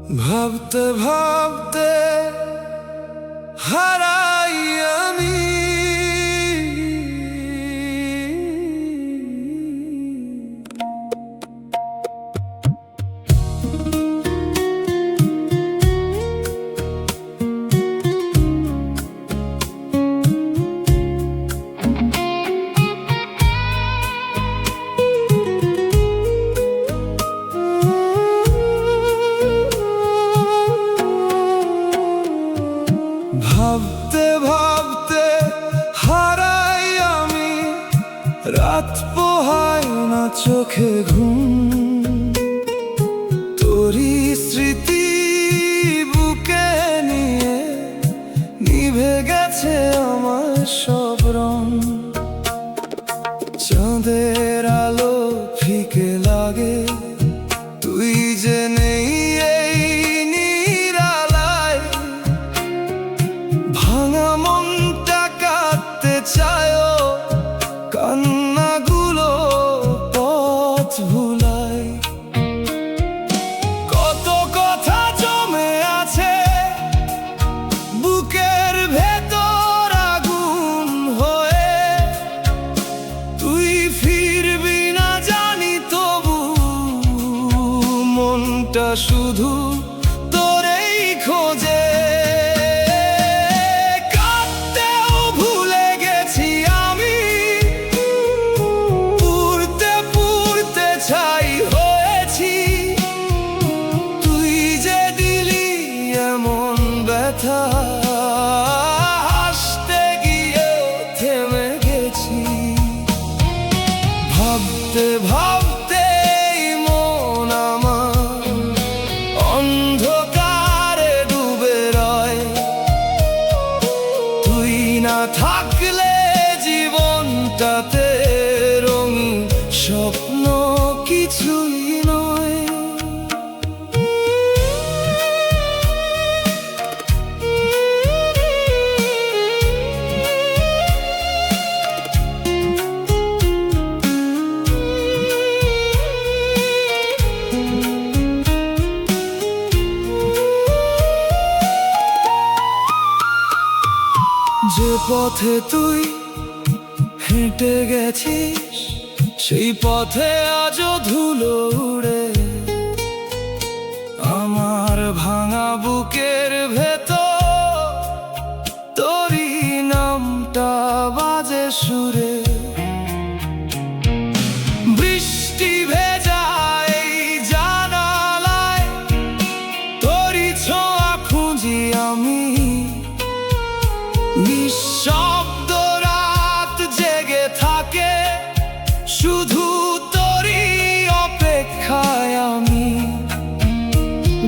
ভাবতে ভাবতে হারাই আমি ভাবতে ভাবতে হারাই আমি রাত পোহায় না চোখে ঘুম তোরই স্মৃতি বুকে নিয়ে নিভে গেছে আমার সব রং চাঁদের আলো ফিকে লাগে তুই যে নেই এই নিরালায় ভাঙা মনটা কাঁদতে চায় কান্নাগুলো পথ ভুলায় কত কথা জমে আছে বুকের ভেতর আগুন হয়ে তুই ফিরবি না জানি তবু মনটা শুধু তোরেই খোঁজে হাসতে গিয়েও থেমে গেছি ভাবতে ভাবতে মন আমার অন্ধকারে ডুবে রয় তুই না থাকলে জীবনটাতে রঙিন স্বপ্ন কিছুই নয় যে পথে তুই হেঁটে গেছিস সেই পথে আজও ধুলো উড়ে আমার ভাঙা বুকের ভেতর তোরই নামটা বাজে সুরে বৃষ্টি ভেজা এই জানালায় তোরই ছোঁয়া খুঁজি আমি নিঃশব্দ রাত জেগে থাকে শুধু তোরই অপেক্ষায় আমি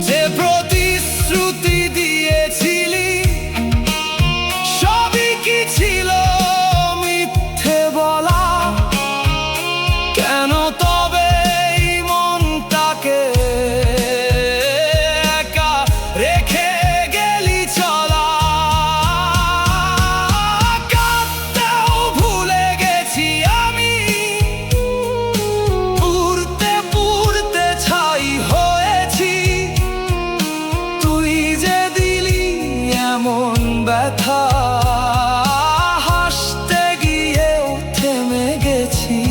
যে প্রতিশ্রুতি দিয়েছিলি সবই কি ছিল মিথ্যে বলা কেন তবে এই মনটাকে একা রেখে গেলি চলা ব্যথা হাসতে গিয়েও থেমে গেছি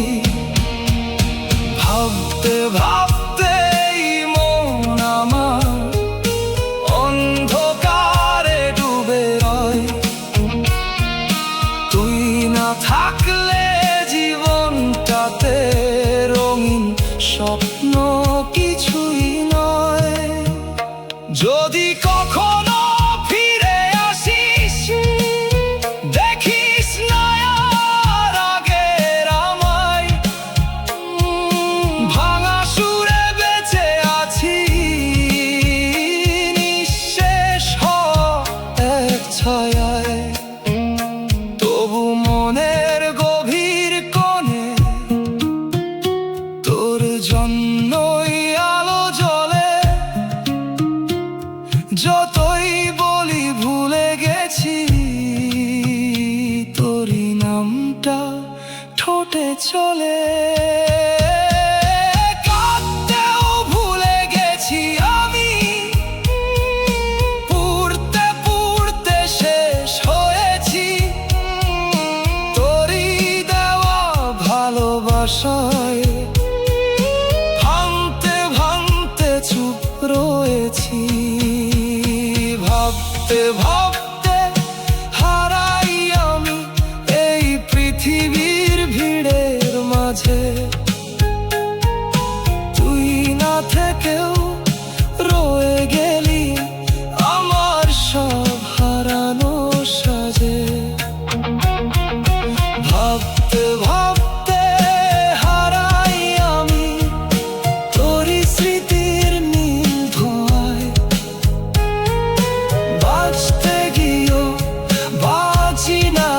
ভাবতে ভাবতে মন আমার অন্ধকারে ডুবে রয় তুই না থাকলে জীবনটাতে রঙিন স্বপ্ন কিছুই নয় যদি কখনো তবু মনের গভীর কোণে তোর জন্যই আলো জ্বলে যতই বলি ভুলে গেছি তোরই নামটা ঠোঁটে চলে কাঁদতেও ভুলে গেছি আমি করেছি। ভাবতে ভাবতে হারাই আমি এই পৃথিবীর ভিড়ের মাঝে। তুই না থেকেও রয়ে গেলি আমার সব হারানো সাজে। ভাবতে ভাবতে হারাই আমি তোরই স্মৃতির নীল ধোঁয়ায়। বাঁচতে গিয়েও বাঁচি না